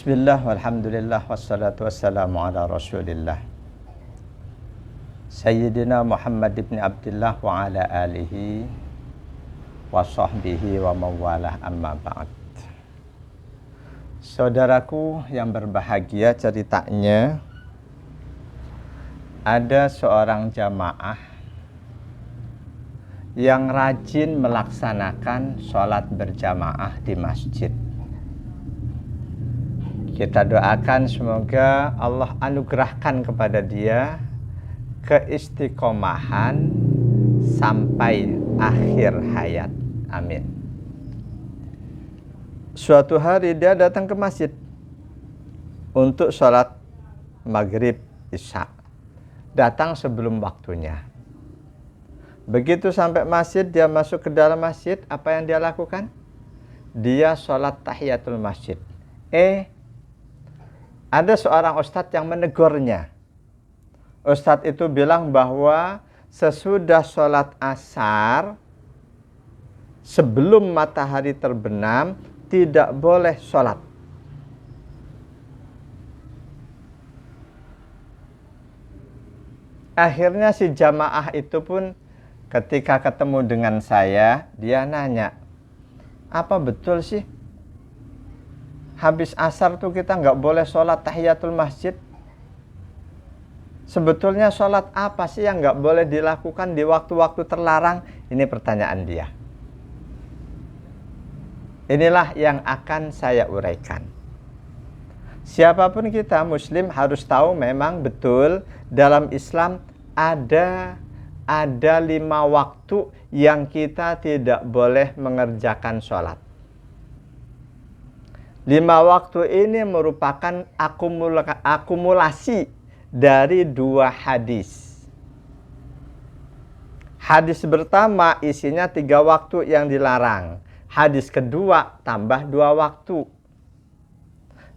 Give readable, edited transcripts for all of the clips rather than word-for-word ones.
Bismillah, walhamdulillah, wassalatu wassalamu ala rasulillah Sayyidina Muhammad ibn Abdullah wa ala alihi wa sahbihi wa mawalah, amma ba'd. Saudaraku yang berbahagia, ceritanya ada seorang jamaah yang rajin melaksanakan sholat berjamaah di masjid. Kita doakan semoga Allah anugerahkan kepada dia keistiqomahan sampai akhir hayat. Amin. Suatu hari dia datang ke masjid untuk sholat maghrib isya. Datang sebelum waktunya. Begitu sampai masjid, dia masuk ke dalam masjid. Apa yang dia lakukan? Dia sholat tahiyatul masjid. Ada seorang ustadz yang menegurnya. Ustadz itu bilang bahwa sesudah sholat asar, sebelum matahari terbenam, tidak boleh sholat. Akhirnya si jamaah itu pun ketika ketemu dengan saya, dia nanya, apa betul sih? Habis asar tuh kita nggak boleh sholat tahiyatul masjid. Sebetulnya sholat apa sih yang nggak boleh dilakukan di waktu-waktu terlarang? Ini pertanyaan dia. Inilah yang akan saya uraikan. Siapapun kita muslim harus tahu memang betul dalam Islam ada 5 waktu yang kita tidak boleh mengerjakan sholat. 5 waktu ini merupakan akumulasi dari 2 hadis. Hadis pertama isinya 3 waktu yang dilarang. Hadis kedua tambah 2 waktu.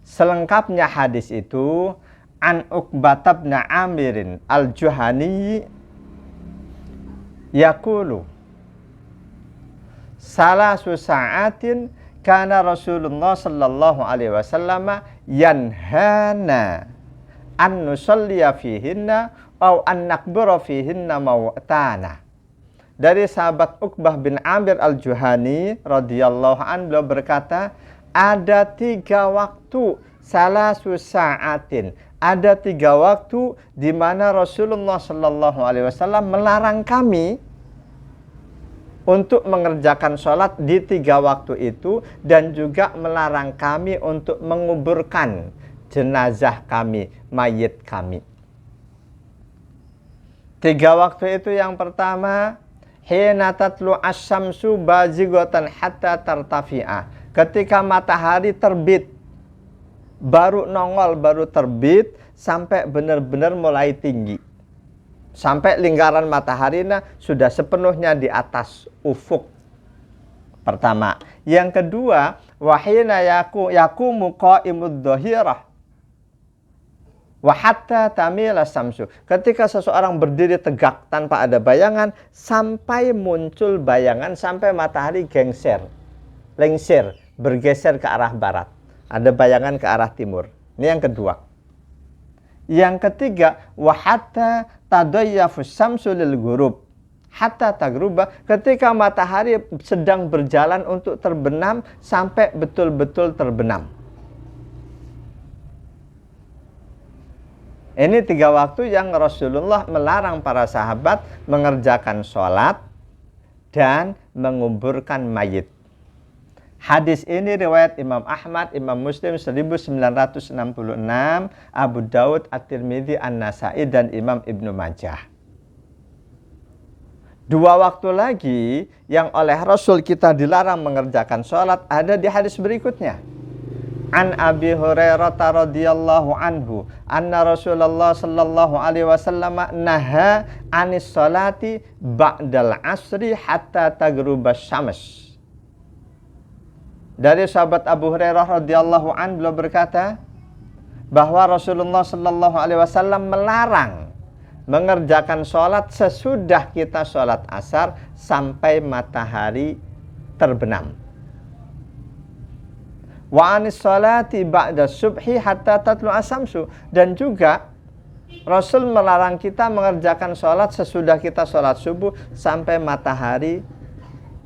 Selengkapnya hadis itu an Uqbah bin Amir al-Juhani yaqulu salasu sa'atin kana Rasulullah sallallahu alaihi wasallam yanhana an nusalliya fihinna aw an nakbura fihinna mawtana. Dari sahabat Uqbah bin Amir al-Juhani radhiyallahu anhu, beliau berkata, ada 3 waktu, salasu sa'atin, ada 3 waktu di mana Rasulullah sallallahu alaihi wasallam melarang kami untuk mengerjakan sholat di 3 waktu itu, dan juga melarang kami untuk menguburkan jenazah kami, mayit kami. 3 waktu itu yang pertama, hina tatlu asy-syamsu bazighatan hatta tartafi'a. Ketika matahari terbit, baru nongol, baru terbit, sampai benar-benar mulai tinggi. Sampai lingkaran matahari sudah sepenuhnya di atas ufuk. Pertama. Yang kedua, wahina yaqumu qa'imud dhahirah wa hatta tamila samsu. Ketika seseorang berdiri tegak tanpa ada bayangan, sampai muncul bayangan, sampai matahari lengser, bergeser ke arah barat. Ada bayangan ke arah timur. Ini yang kedua. Yang ketiga, wa hatta tadayyafus samsu lil ghurub hatta tagruba, ketika matahari sedang berjalan untuk terbenam sampai betul-betul terbenam. Ini 3 waktu yang Rasulullah melarang para sahabat mengerjakan sholat dan menguburkan mayit. Hadis ini riwayat Imam Ahmad, Imam Muslim 1966, Abu Daud, At-Tirmidzi, An-Nasai, dan Imam Ibnu Majah. 2 waktu lagi yang oleh Rasul kita dilarang mengerjakan sholat ada di hadis berikutnya. An Abi Hurairah radhiyallahu anhu anna Rasulullah sallallahu alaihi wasallam naha anis sholati ba'dal asri hatta tagrubas syams. Dari sahabat Abu Hurairah radhiyallahu anhu, beliau berkata bahwa Rasulullah sallallahu alaihi wasallam melarang mengerjakan sholat sesudah kita sholat asar sampai matahari terbenam. Wa anis sholati ba'da subhi hatta tatlu asamsu. Dan juga Rasul melarang kita mengerjakan sholat sesudah kita sholat subuh sampai matahari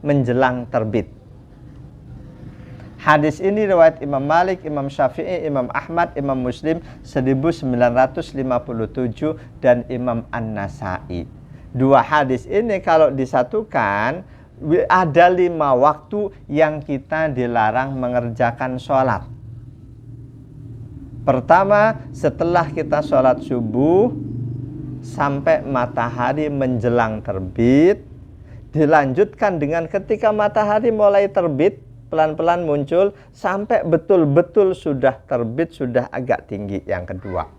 menjelang terbit. Hadis ini riwayat Imam Malik, Imam Syafi'i, Imam Ahmad, Imam Muslim 1957 dan Imam An-Nasai. Dua hadis ini kalau disatukan ada 5 waktu yang kita dilarang mengerjakan sholat. Pertama, setelah kita sholat subuh sampai matahari menjelang terbit. Dilanjutkan dengan ketika matahari mulai terbit, pelan-pelan muncul sampai betul-betul sudah terbit, sudah agak tinggi. Yang kedua.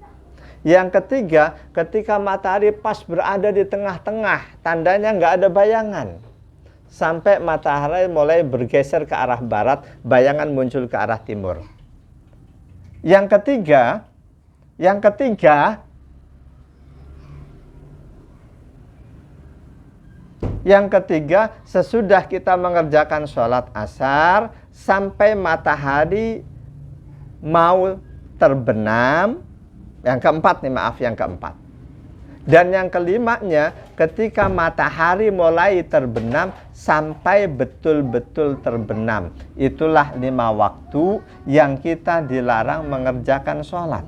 Yang ketiga, ketika matahari pas berada di tengah-tengah, tandanya nggak ada bayangan. Sampai matahari mulai bergeser ke arah barat, bayangan muncul ke arah timur. Yang ketiga, sesudah kita mengerjakan sholat asar sampai matahari mau terbenam. Yang keempat. Dan yang kelimanya, ketika matahari mulai terbenam sampai betul-betul terbenam. Itulah 5 waktu yang kita dilarang mengerjakan sholat.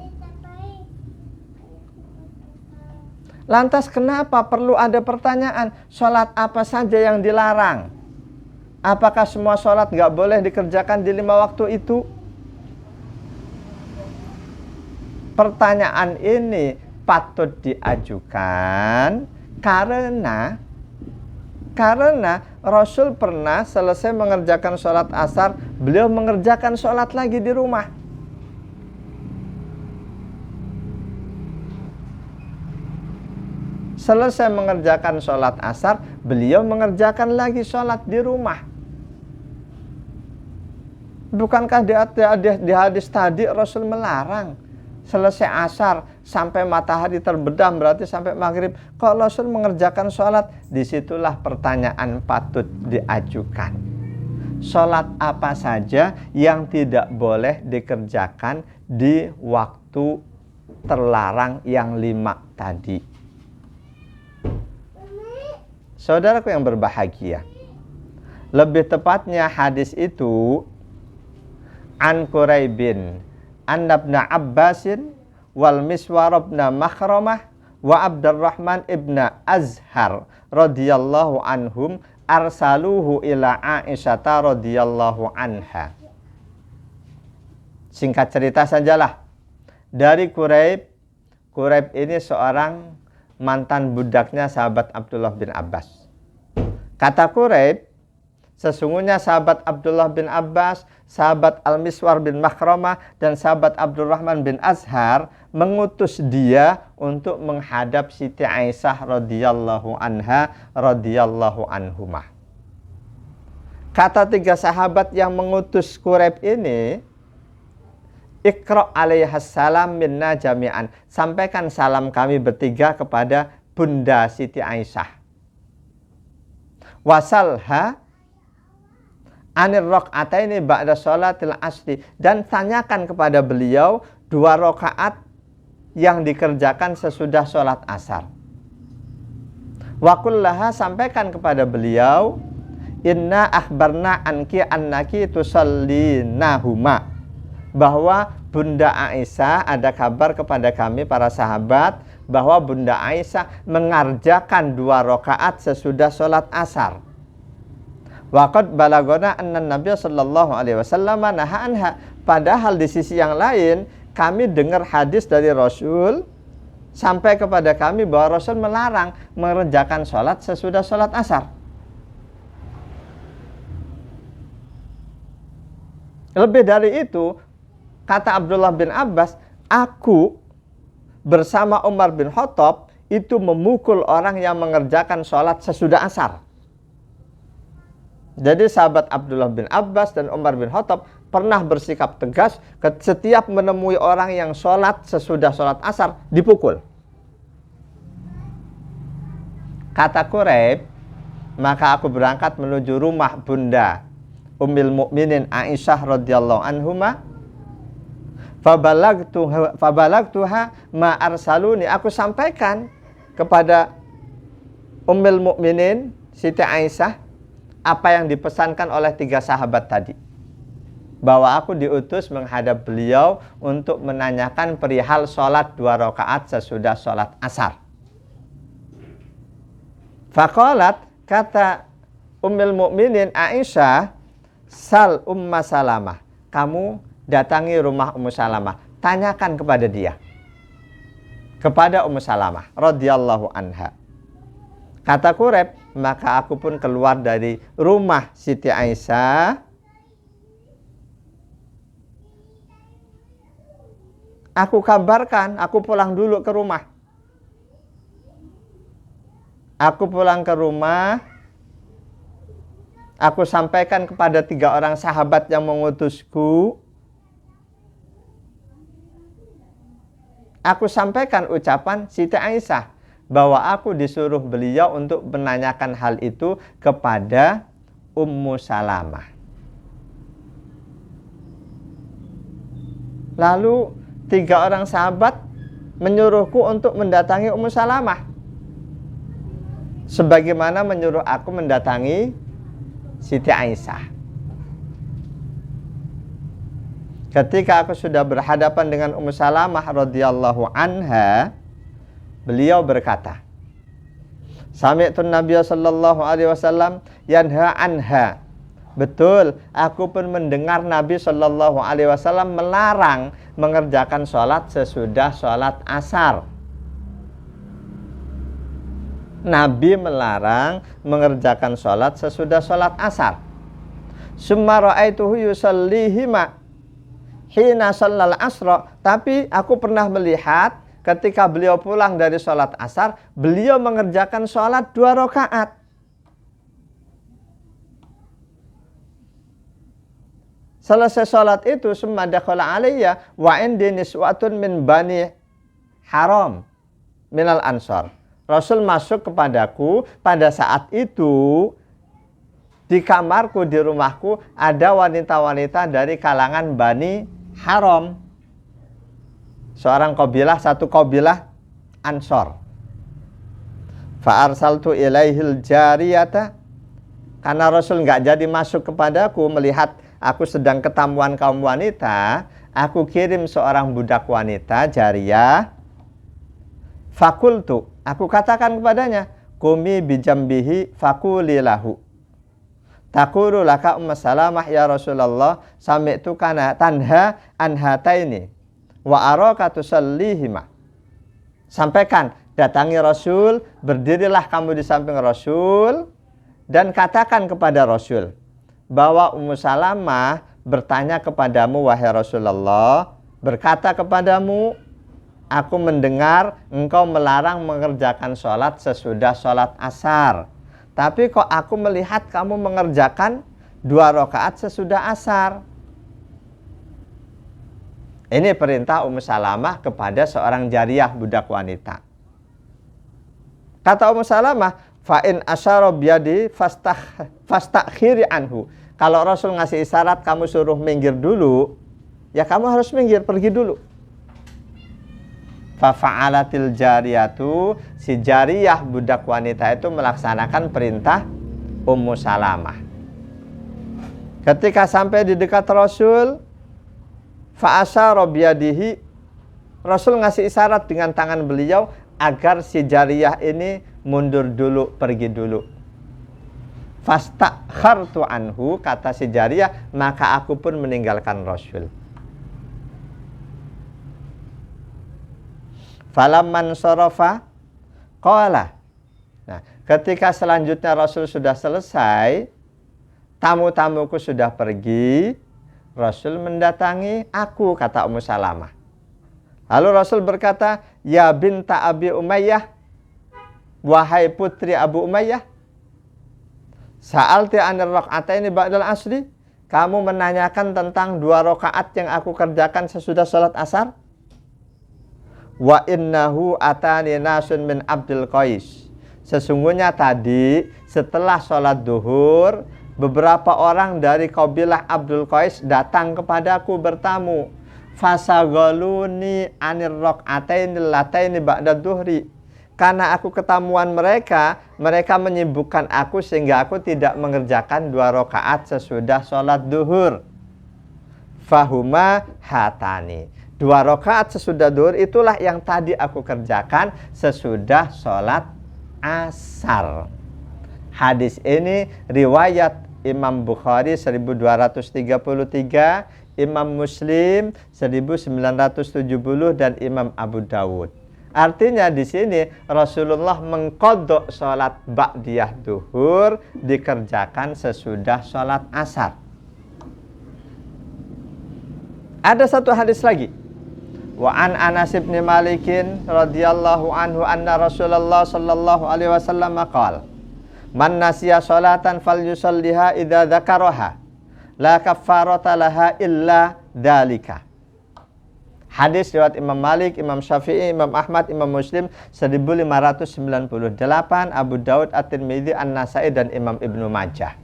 Lantas kenapa perlu ada pertanyaan, sholat apa saja yang dilarang? Apakah semua sholat nggak boleh dikerjakan di 5 waktu itu? Pertanyaan ini patut diajukan karena Rasul pernah selesai mengerjakan sholat asar, beliau mengerjakan sholat lagi di rumah. Selesai mengerjakan sholat asar, beliau mengerjakan lagi sholat di rumah. Bukankah di hadis tadi Rasul melarang selesai asar sampai matahari terbenam, berarti sampai maghrib. Kalau Rasul mengerjakan sholat, disitulah pertanyaan patut diajukan. Sholat apa saja yang tidak boleh dikerjakan di waktu terlarang yang 5 tadi? Saudaraku yang berbahagia, lebih tepatnya hadis itu an Quraibin an ibn Abbasin wal Miswar ibn Makhramah wa Abdurrahman ibn Azhar radhiyallahu anhum arsaluhu ila Aisyah radhiyallahu anha. Singkat cerita sajalah, dari Quraib. Quraib ini seorang mantan budaknya sahabat Abdullah bin Abbas. Kata Quraib, sesungguhnya sahabat Abdullah bin Abbas, sahabat Al-Miswar bin Makhramah, dan sahabat Abdurrahman bin Azhar mengutus dia untuk menghadap Siti Aisyah radhiyallahu anha radhiyallahu anhumah. Kata 3 sahabat yang mengutus Quraib ini, Iqra' alaihassalam minna jami'an. Sampaikan salam kami bertiga kepada Bunda Siti Aisyah. Wasalha anir raq'ataini ba'da sholatil asri. Dan tanyakan kepada beliau 2 rakaat yang dikerjakan sesudah sholat asar. Wakullaha, sampaikan kepada beliau, inna akhbarna anki annaki tusallinahuma, bahwa Bunda Aisyah ada kabar kepada kami para sahabat bahwa Bunda Aisyah mengerjakan 2 rakaat sesudah sholat asar. Waqad balagona anna Nabi sallallahu alaihi wasallam naha anha. Padahal di sisi yang lain kami dengar hadis dari Rasul sampai kepada kami bahwa Rasul melarang mengerjakan sholat sesudah sholat asar. Lebih dari itu, kata Abdullah bin Abbas, aku bersama Umar bin Khattab itu memukul orang yang mengerjakan sholat sesudah asar. Jadi sahabat Abdullah bin Abbas dan Umar bin Khattab pernah bersikap tegas setiap menemui orang yang sholat sesudah sholat asar, dipukul. Kata Quraib, maka aku berangkat menuju rumah Bunda Ummul Mukminin Aisyah radhiyallahu anhuma, fabalagtuha ma arsaluni, aku sampaikan kepada Ummul Mukminin Siti Aisyah apa yang dipesankan oleh 3 sahabat tadi, bahwa aku diutus menghadap beliau untuk menanyakan perihal sholat 2 rakaat sesudah sholat asar. Faqalat, kata Ummul Mukminin Aisyah, sal Umma Salamah, kamu datangi rumah Ummu Salamah, tanyakan kepada dia, kepada Ummu Salamah radhiyallahu anha. Kata Quraib, maka aku pun keluar dari rumah Siti Aisyah. Aku kabarkan, aku pulang dulu ke rumah. Aku pulang ke rumah, aku sampaikan kepada 3 orang sahabat yang mengutusku. Aku sampaikan ucapan Siti Aisyah bahwa aku disuruh beliau untuk menanyakan hal itu kepada Ummu Salamah. Lalu 3 orang sahabat menyuruhku untuk mendatangi Ummu Salamah, sebagaimana menyuruh aku mendatangi Siti Aisyah. Ketika aku sudah berhadapan dengan Ummu Salamah radhiyallahu anha, beliau berkata, Sami'tun Nabiya sallallahu alaihi wasallam yanha anha. Betul, aku pun mendengar Nabi sallallahu alaihi wasallam melarang mengerjakan sholat sesudah sholat asar. Nabi melarang mengerjakan sholat sesudah sholat asar. Summa ra'aituhu yusallihima hina shallal asra, tapi aku pernah melihat ketika beliau pulang dari sholat asar, beliau mengerjakan sholat 2 rakaat. Selesai sholat itu, summa dakhala alayya wa indi niswatun min bani Haram minal ansar. Rasul masuk kepadaku pada saat itu. Di kamarku, di rumahku ada wanita-wanita dari kalangan Bani Haram, seorang kabilah, satu kabilah Ansor. Fa arsaltu ilaihil jariyata, karena Rasul nggak jadi masuk kepadaku melihat aku sedang ketemuan kaum wanita, aku kirim seorang budak wanita jariyah. Fakultu, aku katakan kepadanya, kumi bijambihi fakulilahu, taqulu laka Ummu Salamah ya Rasulullah, sami'tu kana tanha anhataini wa araka tusallihima. Sampaikan, datangi Rasul, berdirilah kamu di samping Rasul, dan katakan kepada Rasul bahwa Ummu Salamah bertanya kepadamu wahai Rasulullah, berkata kepadamu, aku mendengar engkau melarang mengerjakan sholat sesudah sholat asar, tapi kok aku melihat kamu mengerjakan 2 rakaat sesudah asar. Ini perintah Ummu Salamah kepada seorang jariyah, budak wanita. Kata Ummu Salamah, fa'in asyara biyadi fastakhiri anhu. Kalau Rasul ngasih isyarat kamu suruh minggir dulu, ya kamu harus minggir, pergi dulu. Fafa'alatil jariyatu, si jariyah budak wanita itu melaksanakan perintah Ummu Salamah. Ketika sampai di dekat Rasul, fa'asyara biyadihi, Rasul ngasih isyarat dengan tangan beliau agar si jariyah ini mundur dulu, pergi dulu. Fastakhartu anhu, kata si jariyah, maka aku pun meninggalkan Rasul. Falamman sarafa qala. Nah, ketika selanjutnya Rasul sudah selesai, tamu-tamuku sudah pergi, Rasul mendatangi aku, kata Ummu Salamah. Lalu Rasul berkata, ya binta Abi Umayyah, wahai putri Abu Umayyah, sa'alti anir rak'ataini ba'dal asri, kamu menanyakan tentang 2 rakaat yang aku kerjakan sesudah sholat asar. Wa innahu atani nasun min Abdul Qais, sesungguhnya tadi setelah sholat duhur beberapa orang dari kabilah Abdul Qais datang kepadaku bertamu. Fasagoluni anir rok'ataini lataini ba'da duhri. Karena aku ketamuan mereka, mereka menyibukkan aku sehingga aku tidak mengerjakan 2 rakaat sesudah sholat duhur. Fahuma hatani. 2 rakaat sesudah duhur itulah yang tadi aku kerjakan sesudah sholat asar. Hadis ini riwayat Imam Bukhari 1233, Imam Muslim 1970 dan Imam Abu Dawud. Artinya di sini Rasulullah mengqadha sholat ba'diyah duhur dikerjakan sesudah sholat asar. Ada satu hadis lagi. Wa an Anas bin Malikin radhiyallahu anhu anna Rasulullah sallallahu alaihi wasallam qala man nasiya sholatan falyusalliha idza dzakaraha la kaffarata laha illa dzalika. Hadis riwayat Imam Malik, Imam Syafi'i, Imam Ahmad, Imam Muslim 1598, Abu Daud, At-Tirmidzi, An-Nasai dan Imam Ibnu Majah.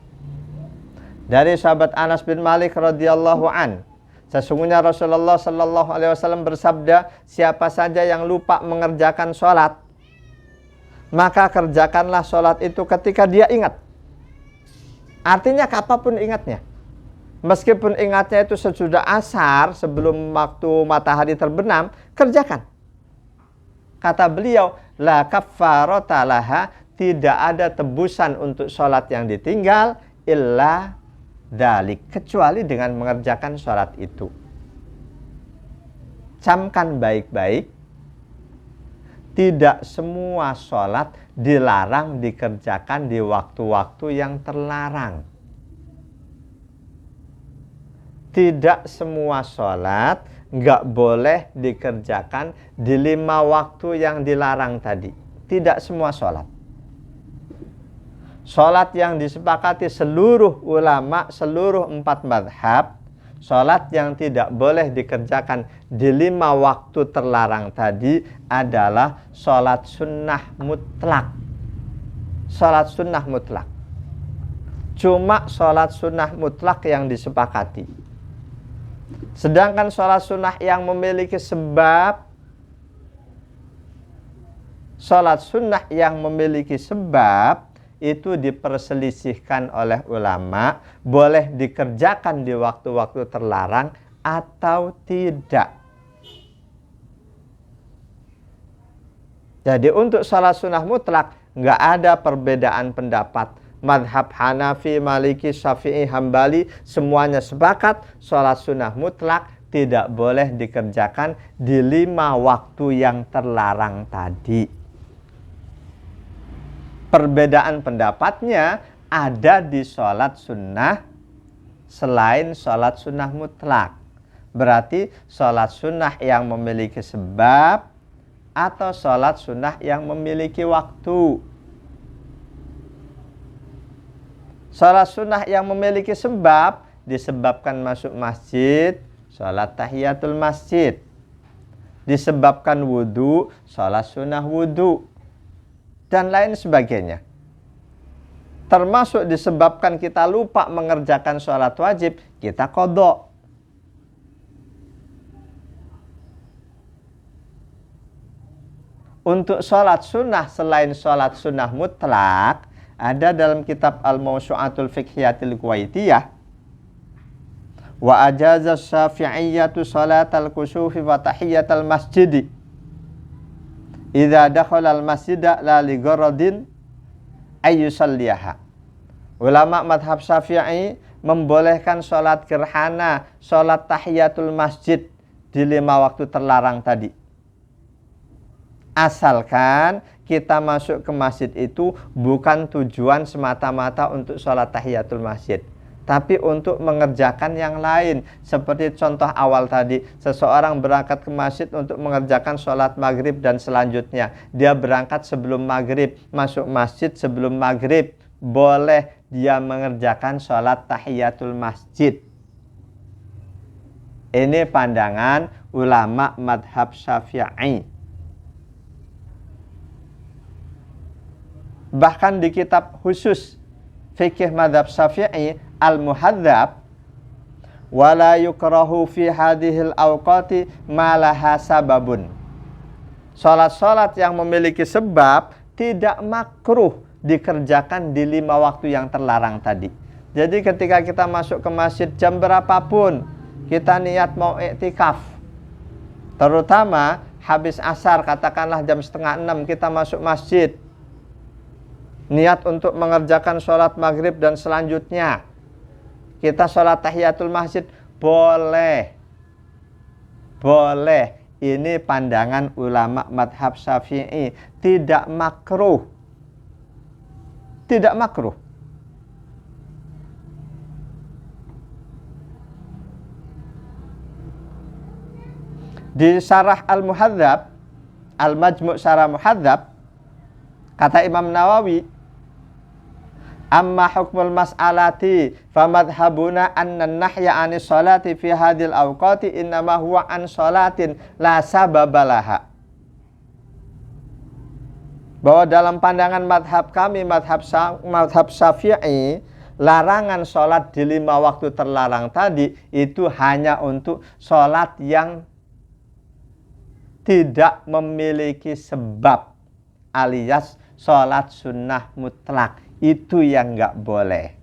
Dari sahabat Anas bin Malik radhiyallahu an, sesungguhnya Rasulullah sallallahu alaihi wasallam bersabda, siapa saja yang lupa mengerjakan sholat, maka kerjakanlah sholat itu ketika dia ingat. Artinya kapanpun ingatnya. Meskipun ingatnya itu sesudah asar, sebelum waktu matahari terbenam, kerjakan. Kata beliau, la kaffarata laha, tidak ada tebusan untuk sholat yang ditinggal, illa dalik, kecuali dengan mengerjakan sholat itu. Camkan baik-baik, tidak semua sholat dilarang dikerjakan di waktu-waktu yang terlarang. Tidak semua sholat nggak boleh dikerjakan di 5 waktu yang dilarang tadi. Tidak semua sholat. Sholat yang disepakati seluruh ulama, seluruh 4 madhab, sholat yang tidak boleh dikerjakan di 5 waktu terlarang tadi adalah sholat sunnah mutlak. Sholat sunnah mutlak. Cuma sholat sunnah mutlak yang disepakati. Sedangkan sholat sunnah yang memiliki sebab, sholat sunnah yang memiliki sebab itu diperselisihkan oleh ulama, boleh dikerjakan di waktu-waktu terlarang atau tidak. Jadi untuk sholat sunnah mutlak nggak ada perbedaan pendapat. Madhab Hanafi, Maliki, Syafi'i, Hambali semuanya sepakat sholat sunnah mutlak tidak boleh dikerjakan di 5 waktu yang terlarang tadi. Perbedaan pendapatnya ada di sholat sunnah selain sholat sunnah mutlak. Berarti sholat sunnah yang memiliki sebab atau sholat sunnah yang memiliki waktu. Sholat sunnah yang memiliki sebab disebabkan masuk masjid, sholat tahiyatul masjid. Disebabkan wudhu, sholat sunnah wudhu. Dan lain sebagainya. Termasuk disebabkan kita lupa mengerjakan sholat wajib, kita qadha. Untuk sholat sunnah selain sholat sunnah mutlak, ada dalam kitab Al-Mawsu'atul Fiqhiyatil Kuwaitiyah. Wa ajaza syafi'iyyatu salatal kusufi wa tahiyatal masjidi idza dakhala al-masjida la li gharadin ayyusalliha. Ulama madhab Syafi'i membolehkan sholat gerhana, sholat tahiyatul masjid di 5 waktu terlarang tadi. Asalkan kita masuk ke masjid itu bukan tujuan semata-mata untuk sholat tahiyatul masjid, tapi untuk mengerjakan yang lain. Seperti contoh awal tadi, seseorang berangkat ke masjid untuk mengerjakan sholat maghrib dan selanjutnya. Dia berangkat sebelum maghrib, masuk masjid sebelum maghrib. Boleh dia mengerjakan sholat tahiyatul masjid. Ini pandangan ulama madhab Syafi'i. Bahkan di kitab khusus fikih madhab Syafi'i al-muhadzab, wala yukrahu fi hadhil awqati ma laha sababun. Salat-salat yang memiliki sebab tidak makruh dikerjakan di 5 waktu yang terlarang tadi. Jadi ketika kita masuk ke masjid jam berapapun, kita niat mau iktikaf, terutama habis asar, katakanlah jam 5:30 kita masuk masjid, niat untuk mengerjakan sholat maghrib dan selanjutnya kita sholat tahiyatul masjid, boleh. Boleh. Ini pandangan ulama madhab Syafi'i. Tidak makruh. Tidak makruh. Di Syarah Al-Muhadzab, Al-Majmu' Syarah Muhadzab, kata Imam Nawawi, amma hukmul mas'alati famadhabuna anna nahya anis salati fi hadhil awqati innama huwa an salatin la sababalaha. Bahwa dalam pandangan madhab kami, madhab Syafi'i, larangan sholat di 5 waktu terlarang tadi itu hanya untuk sholat yang tidak memiliki sebab, alias sholat sunnah mutlak. Itu yang nggak boleh.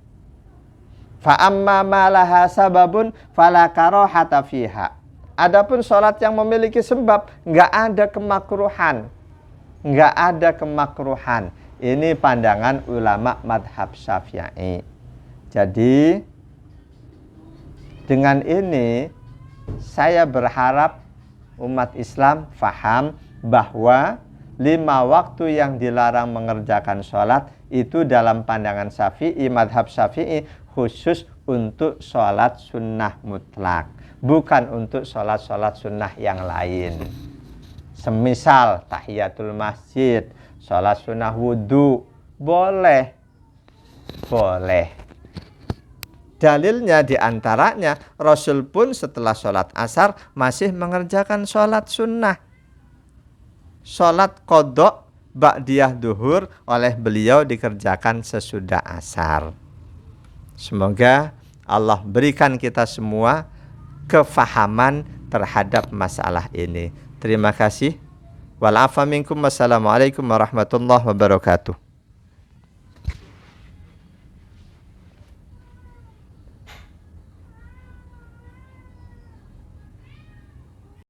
Fa amma ma laha sababun fala karahata fiha. Adapun sholat yang memiliki sebab, nggak ada kemakruhan. Nggak ada kemakruhan. Ini pandangan ulama madhab Syafi'i. Jadi dengan ini saya berharap umat Islam faham bahwa 5 waktu yang dilarang mengerjakan sholat itu dalam pandangan Syafi'i, madhab Syafi'i, khusus untuk sholat sunnah mutlak, bukan untuk sholat-sholat sunnah yang lain. Semisal tahiyatul masjid, sholat sunnah wudhu, boleh. Boleh. Dalilnya diantaranya Rasul pun setelah sholat asar masih mengerjakan sholat sunnah. Sholat qodok ba'diyah duhur oleh beliau dikerjakan sesudah asar. Semoga Allah berikan kita semua kefahaman terhadap masalah ini. Terima kasih. Wal afa minkum. Wassalamualaikum warahmatullahi wabarakatuh.